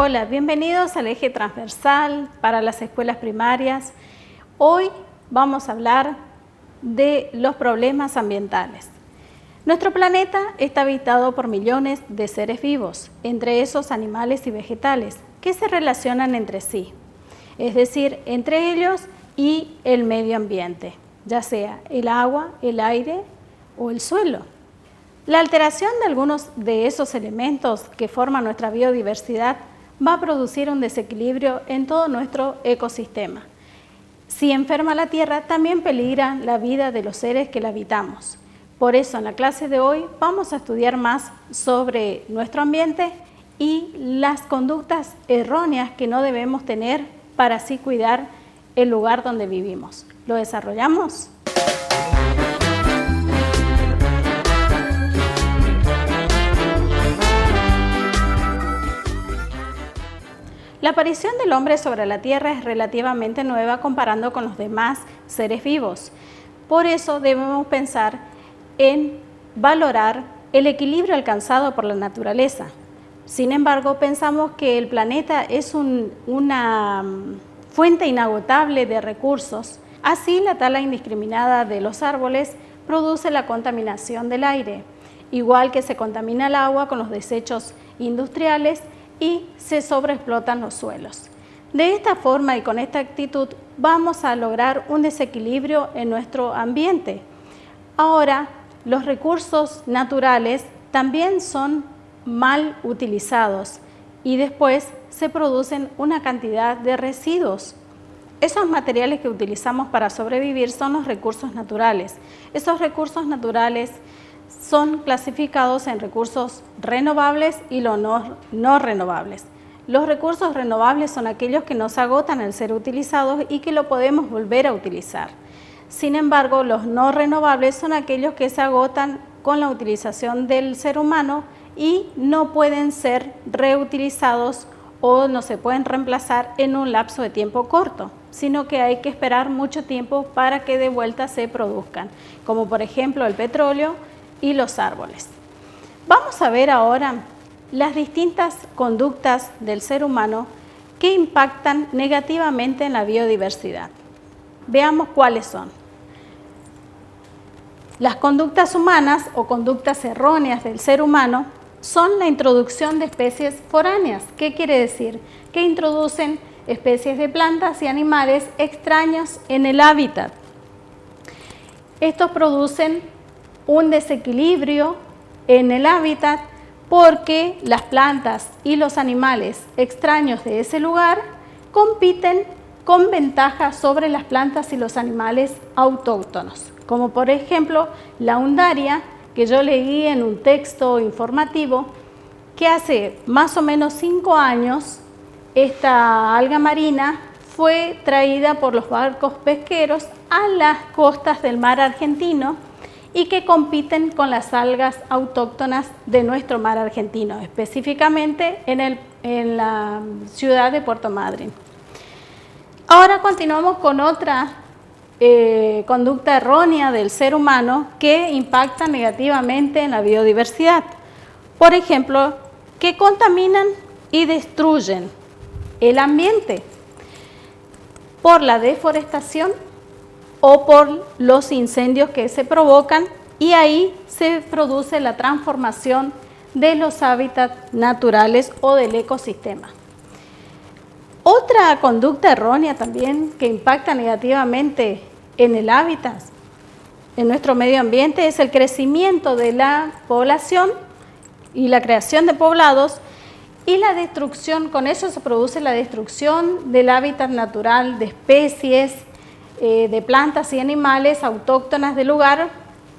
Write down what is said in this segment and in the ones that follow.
Hola, bienvenidos al eje transversal para las escuelas primarias. Hoy vamos a hablar de los problemas ambientales. Nuestro planeta está habitado por millones de seres vivos, entre esos animales y vegetales, que se relacionan entre sí, es decir, entre ellos y el medio ambiente, ya sea el agua, el aire o el suelo. La alteración de algunos de esos elementos que forman nuestra biodiversidad va a producir un desequilibrio en todo nuestro ecosistema. Si enferma la Tierra, también peligra la vida de los seres que la habitamos. Por eso, en la clase de hoy vamos a estudiar más sobre nuestro ambiente y las conductas erróneas que no debemos tener para así cuidar el lugar donde vivimos. ¿Lo desarrollamos? La aparición del hombre sobre la Tierra es relativamente nueva comparando con los demás seres vivos. Por eso debemos pensar en valorar el equilibrio alcanzado por la naturaleza. Sin embargo, pensamos que el planeta es una fuente inagotable de recursos. Así, la tala indiscriminada de los árboles produce la contaminación del aire, igual que se contamina el agua con los desechos industriales y se sobreexplotan los suelos. De esta forma y con esta actitud vamos a lograr un desequilibrio en nuestro ambiente. Ahora, los recursos naturales también son mal utilizados y después se producen una cantidad de residuos. Esos materiales que utilizamos para sobrevivir son los recursos naturales. Esos recursos naturales son clasificados en recursos renovables y los no renovables. Los recursos renovables son aquellos que no se agotan al ser utilizados y que lo podemos volver a utilizar. Sin embargo, los no renovables son aquellos que se agotan con la utilización del ser humano y no pueden ser reutilizados o no se pueden reemplazar en un lapso de tiempo corto, sino que hay que esperar mucho tiempo para que de vuelta se produzcan, como por ejemplo el petróleo y los árboles. Vamos a ver ahora las distintas conductas del ser humano que impactan negativamente en la biodiversidad. Veamos cuáles son. Las conductas humanas o conductas erróneas del ser humano son la introducción de especies foráneas. ¿Qué quiere decir? Que introducen especies de plantas y animales extraños en el hábitat. Estos producen un desequilibrio en el hábitat porque las plantas y los animales extraños de ese lugar compiten con ventaja sobre las plantas y los animales autóctonos, como por ejemplo la undaria, que yo leí en un texto informativo que hace más o menos 5 años esta alga marina fue traída por los barcos pesqueros a las costas del mar argentino y que compiten con las algas autóctonas de nuestro mar argentino, específicamente en la ciudad de Puerto Madryn. Ahora continuamos con otra conducta errónea del ser humano que impacta negativamente en la biodiversidad. Por ejemplo, que contaminan y destruyen el ambiente por la deforestación o por los incendios que se provocan, y ahí se produce la transformación de los hábitats naturales o del ecosistema. Otra conducta errónea también que impacta negativamente en el hábitat, en nuestro medio ambiente, es el crecimiento de la población y la creación de poblados y la destrucción. Con eso se produce la destrucción del hábitat natural de especies, de plantas y animales autóctonas del lugar,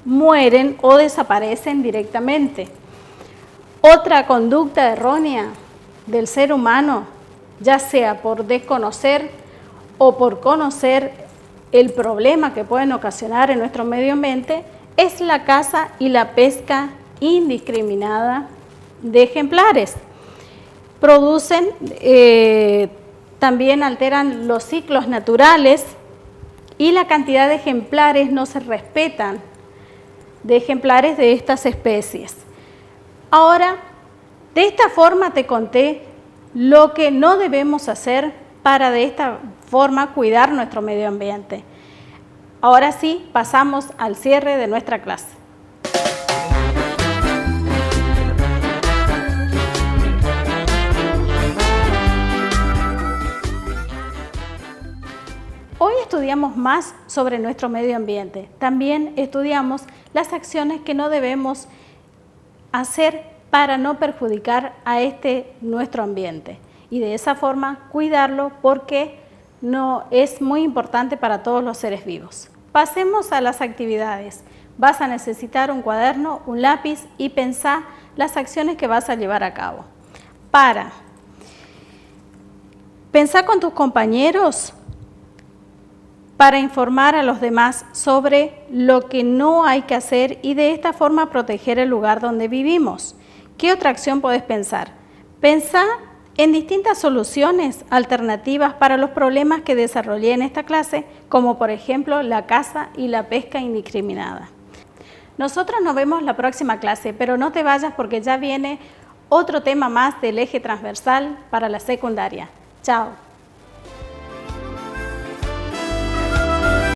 mueren o desaparecen directamente. Otra conducta errónea del ser humano, ya sea por desconocer o por conocer el problema que pueden ocasionar en nuestro medio ambiente, es la caza y la pesca indiscriminada de ejemplares. Producen, también alteran los ciclos naturales y la cantidad de ejemplares no se respetan, de ejemplares de estas especies. Ahora, de esta forma te conté lo que no debemos hacer para de esta forma cuidar nuestro medio ambiente. Ahora sí, pasamos al cierre de nuestra clase. Hoy estudiamos más sobre nuestro medio ambiente. También estudiamos las acciones que no debemos hacer para no perjudicar a nuestro ambiente y de esa forma cuidarlo porque es muy importante para todos los seres vivos. Pasemos a las actividades. Vas a necesitar un cuaderno, un lápiz y pensar las acciones que vas a llevar a cabo. Pensar con tus compañeros para informar a los demás sobre lo que no hay que hacer y de esta forma proteger el lugar donde vivimos. ¿Qué otra acción puedes pensar? Pensar en distintas soluciones alternativas para los problemas que desarrollé en esta clase, como por ejemplo la caza y la pesca indiscriminada. Nosotros nos vemos la próxima clase, pero no te vayas porque ya viene otro tema más del eje transversal para la secundaria. Chao.